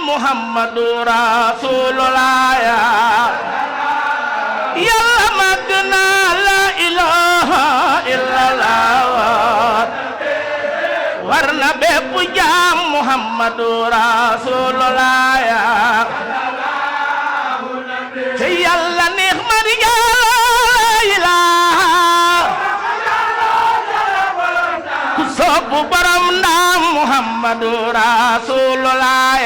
Muhammadu Rasulullah yàlla màgg na la ilaha illallah war na bépp jaam Muhammadu Rasulullah ci yàlla neex Maria ku soobu borom ndaam Muhammadu Rasulullah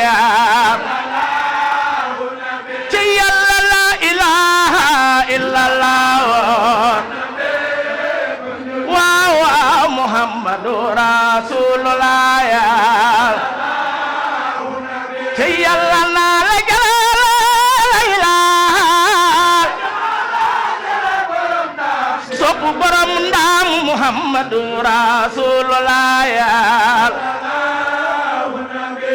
ci yàlla la ilaha illallah waaw waaw Muhammadu Rasulullah ci yàlla na la soppu borom ndaam Muhammadu Rasulullah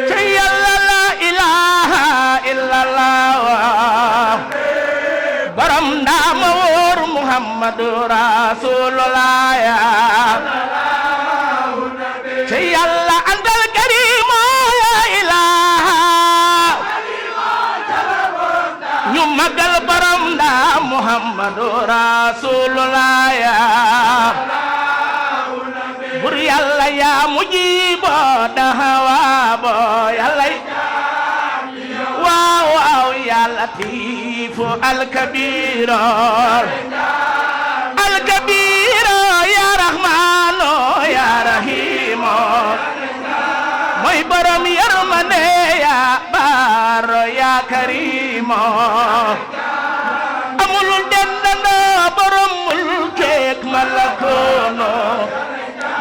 ci yàlla la ilaha illallah borom ndaam wóor Muhammadu Rasulullah ci yàlla antal karimo ya ilaha ñu magal borom ndaam Muhammadu Rasulullah bur yàlla yaa mujibo dahawaabo yàlla waaw waaw ya latifu alkabiro ya rahmano ya rahimo mooy borom yërmande ya baro ya karimo amul dendando borom mulkeek malakono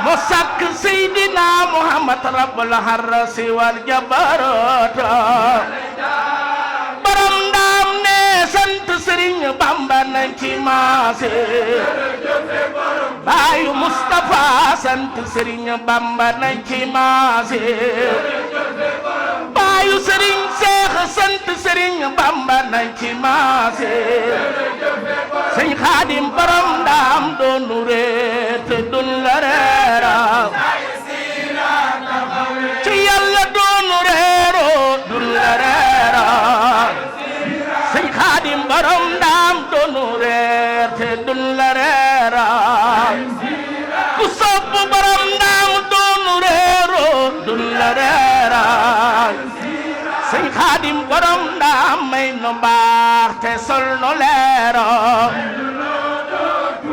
mo sakk Seydina Muhammad rabbul harsi wal jabarut borom ndaam ne sant Sëriñ Bamba nañ ci maase baayu Mustafa sant Sëriñ Bamba nañ ci maase baayu Sëriñ Seex sant Sëriñ Bamba nañ ci maase Sëñ Xaadim borom ndaam doonu reet dun la reera ci yàlla doonu reero dun la reera Sëñ Xaadim borom ndaam doonu reet dun la reera ku sopp borom ndaam doonu reero dun la reera Sëñ Xaadim borom ndaam may no mbaax te sol no leero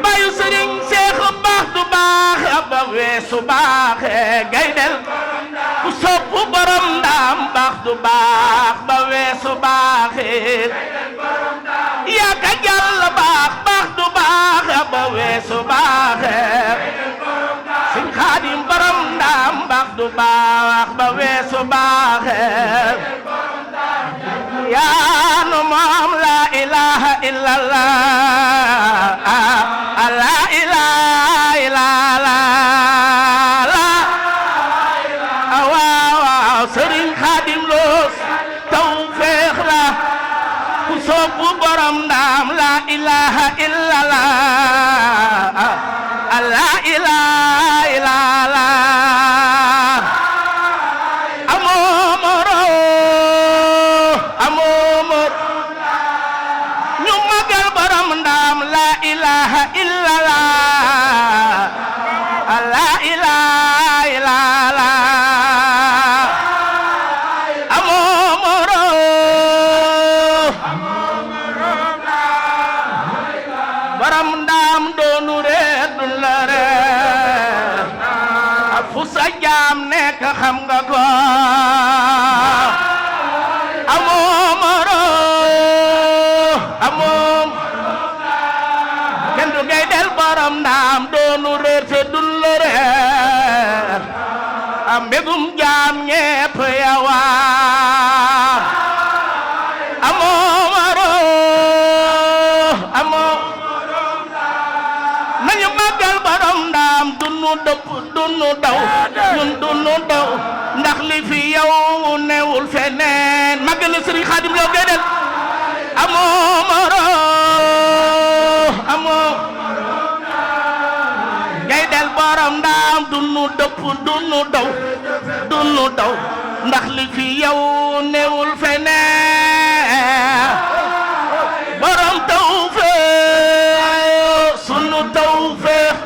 bayu Sëriñ Seex baax du baax ba weesu baaxe gaydel ku sopp borom ndaam baax du baax ba weesu baaxe yaa ka jàll baax du baax ba weesu baaxe Sëñ Xaadim borom ndaam baax du baax ba weesu baaxe yaa nu moom la ilaha illallah la ilaha illallah waaw Sëriñ Xaadim Lo tawfeex la ku soobu borom ndaam la ilaha illallah la ilaha illallah ñu magal borom ndaam la ilaha illallah la ilaha illallah borom ndaam doonu reet dun la reet fu sa jaam nekk xam nga ko kenn du gay del borom ndaam doonu reet te dun la reet mbégum jaam ñépp yawa nañu màggal borom ndaam dunu dëpp dunu daw ñun dunu daw ndax li fi yow newul feneen màggal na Sëriñ Xaadim Lo Gaydel amoo Gaydel borom ndaam dunu dëpp dunu daw ndax li fi yow newul feneen borom tawfeex sunu tawfeex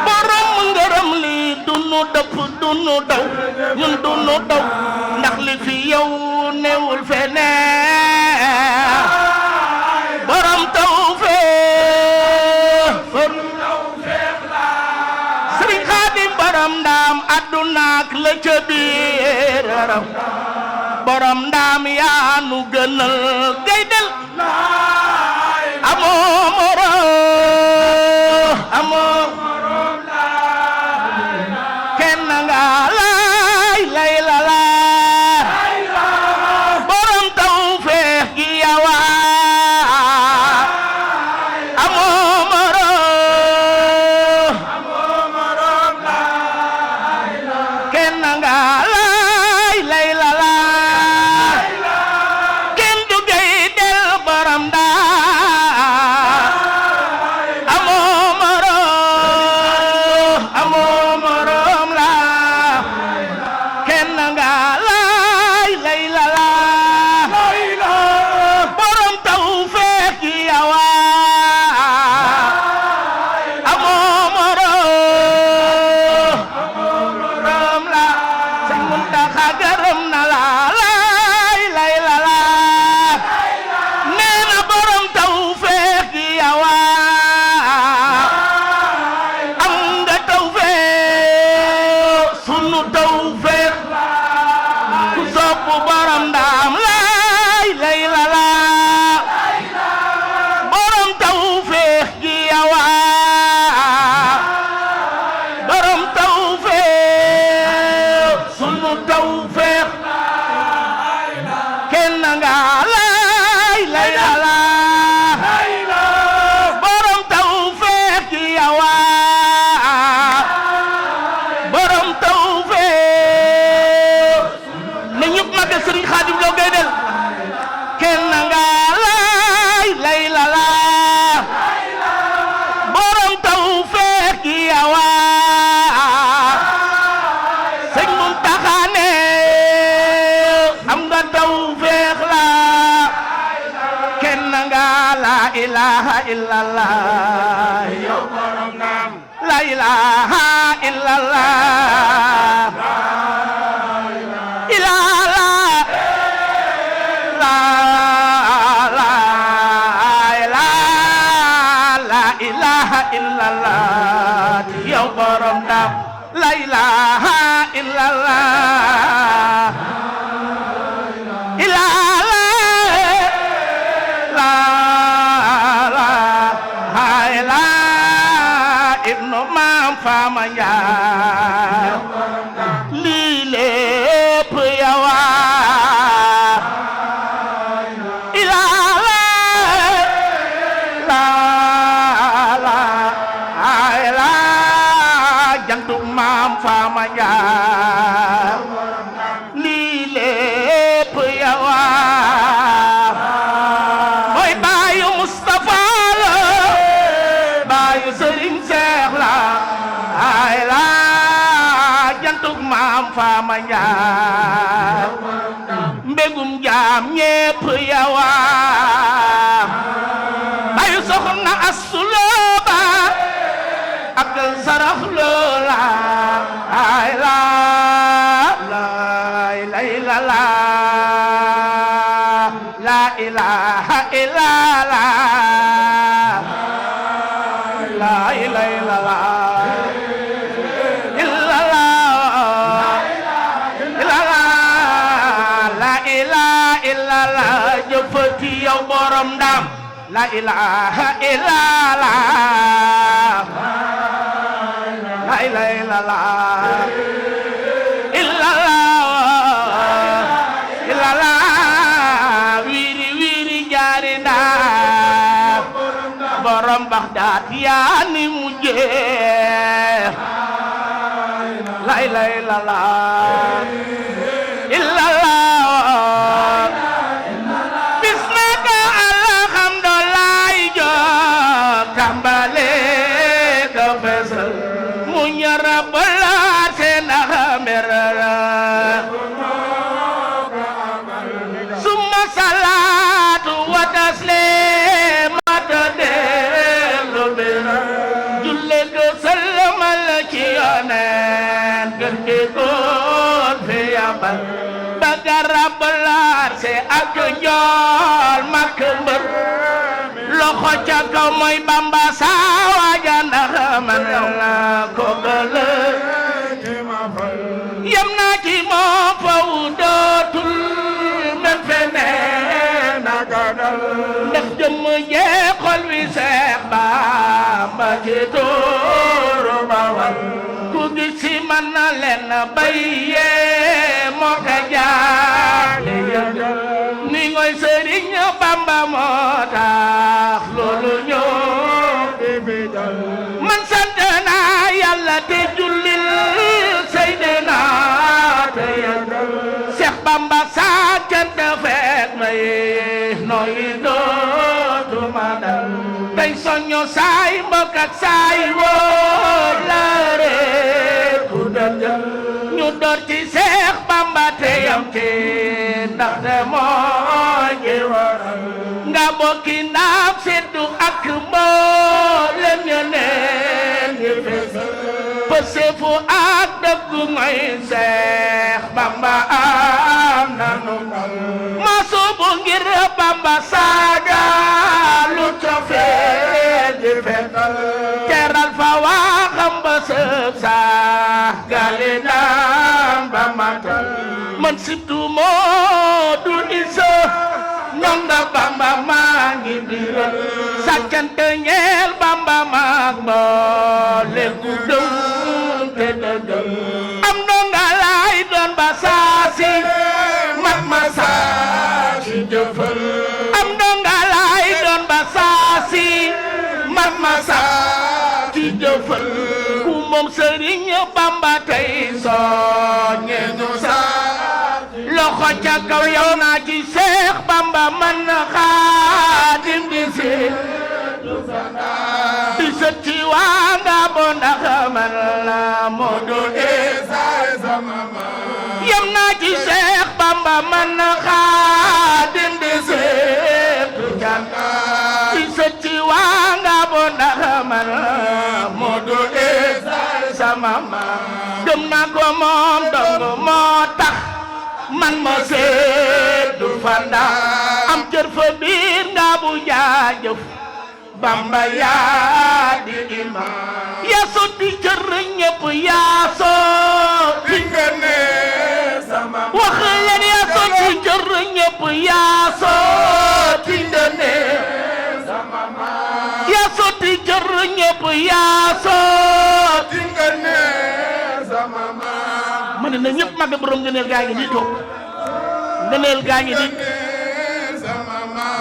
borom ngërëm li dunu dëpp dunu daw ñun dunu daw ndax li fi yow newul feneen borom tawfeex Sëriñ Xaadim borom ndaam àdduna ak la ca biiram borom ndaam yaa nu gënal gaydel amoo moroom amoo kenn nga lay la borom tawfeex gi yawa amoo moroom kenn nga lay la kenn du gaydel borom ndaam amoo moroom la kenn nga lay la borom tawfeex gi yawa amoo moroom la Sëñ Muntaxa gërëm na la lay la nee na borom tawfeex gi yawa am nga tawfeex sunu tawfeex ku sopp borom ndaam lay la borom tawfeex gi yawa borom tawfeex sunu tawfeex kenn nga lay la borom tawfeex gi yawa borom tawfeex na ñëpp magal Sëriñ Xaadim Lo Gaydel kenn nga lay la borom tawfeex gi yawa Sëñ Muntaxa ne am nga tawfeex la kenn nga la ilaha illallah yow borom naam la ilaha illallah la ilaha illallah yow borom ndam la ilaha illallah ibnu maam Faama Njaay lii lépp yawa jantu maam Faama Njaay lii lépp yawa mooy baayu Mustafa la baayu Sëriñ Seex la ay la jantu maam Faama Njaay mbégum jaam ñépp yawa baayu soxna Astu Lo ba ak sarax loola ay la ilaha illallah la ilaha illallah jëfati yow borom ndam la ilaha illallah la ilaha illallah wiri wiri jaari ndaa borom Baxdaad yaa ni mujje la ilaha illallah bismaka alhamdulillah jog tàmbale ko fesal mu ñara bala seen axamera salaatu wa tasliimata dellu bira julle ko salmal ci Yonent gën gi góor fi yabal baga rabalaar se ak njool mak mbër loxo ca kaw mooy Bamba saa waaja ndax man la ko gëlë yam naa ci moo faw dootul men feneen ndax jëmm jee xol wi Seex Bamba ci tuuru Bawal ku gis si man na leen bayyee moo ka jaale ni ngoy Sëriñ Bamba moo tax loolu ñoo man sant naa Yàlla te jullil Seydina te Seex Bamba saa cant fekk may nooy dootuma dal tey soñño saay mbokk ak saay wóor la rek ku dëggal ñu door ci Seex Bamba te yam ci ndaxte moo ngi waral nga bokki ndaam seddu ak mboolem ñeneen ñi feesal pësefu ak dëggu mooy Seex Bamba am nanu ma suubu ngir Bamba saaga lu cofee di fetal teral fa waxam ba sëb saa gali naam ba matal man sibtu moo du isa nonga Bamba maa ngi diral sàccante ñeel Bamba maak boole gu dëw te dëggal am nonga laay doon ba saasi mat ma saasi jëfal am nonga laay doon ba saasi mat ma saasi jëfal ku moom Sëriñ Bamba tey soññe ñu loxo ca kaw yow naa ci Seex Bamba man Xaadim di si di sët ci waa nga bo ndax man la moo doon yam naa ci Seex Bamba man Xaadim di si di sët ci waa nga bo ndax man moo doon sama maam gëm naa ko moom dong moo tax man ma seddu fanda am cër fa biir nga bu jaajëf Bamba yaa di imam yaa sotti cër ñëpp yaa sotti ngëne sama wax leen yaa sotti cër ñëpp yaa sotti ngëne sama yaa sotti cër ñëpp yaa sotti ngëne sama ma ne na ñëpp màgg borom ngëneel gaa ngi di toog ngëneel gaa ngi di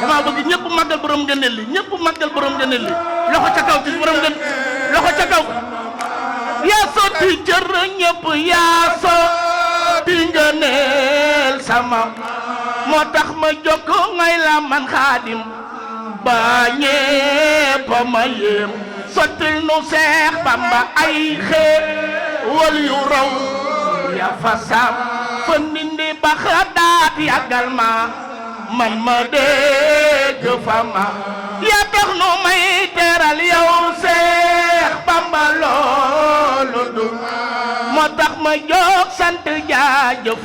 dama bëgg ñëpp màggal borom ngëneel li ñëpp màggal borom ngëneel li loxo ca kaw ci borom ngën loxo ca kaw yaa sotti cër ñëpp yaa sotti ngëneel sama moo tax ma jokko ngay la man Xaadim ba ñépp ma yéem sottil nu Seex Bamba ay xéewal yu raw ya fa sam fa nindi ba xadaat yàggal ma man ma dégg fa ma yaa tax nu may teral yow Seex Bamba loolu du moo tax ma jóg sant jaajëf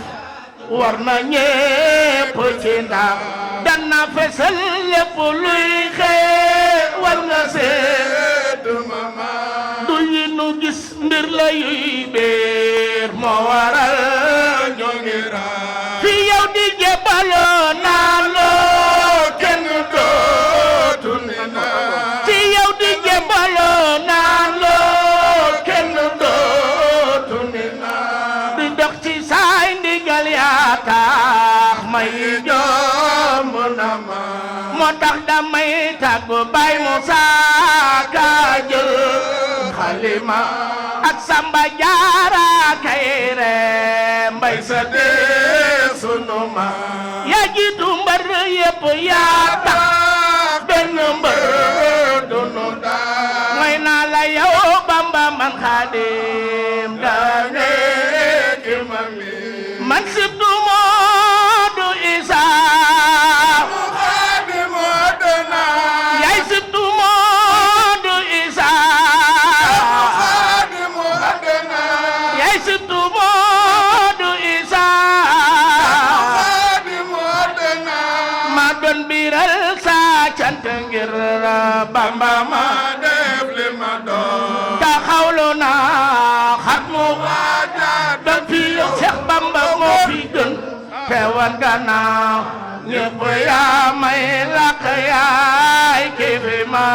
war na ñépp ci ndax dana fesal lépp luy xéewal nga seet du yi nu gis mbir la yuy béer moo waral ñoo ngi fi yow di jébaloo naan loo kenn dootu ni naa fi yow di jébaloo naan loo kenn dootu ni naa di dox ci saay ndigal yaa tax may jomb na ma moo tax damay tàggu Baay Musaa Ka jël xalima ak Samba Jaara Kayre Mbay sa dee sunu ma yaa jiitu mbër yépp yaa tax benn mbër dunu daa may naa la yow Bamba man Xaadim daane ki man sibtu Moodu Isaa cant ngir Bamba ma def li ma doon taxawlu naa xatmu doon fi Seex Bamba moo fi gën te wan gannaaw ñépp yaa may làq yaay ki fi ma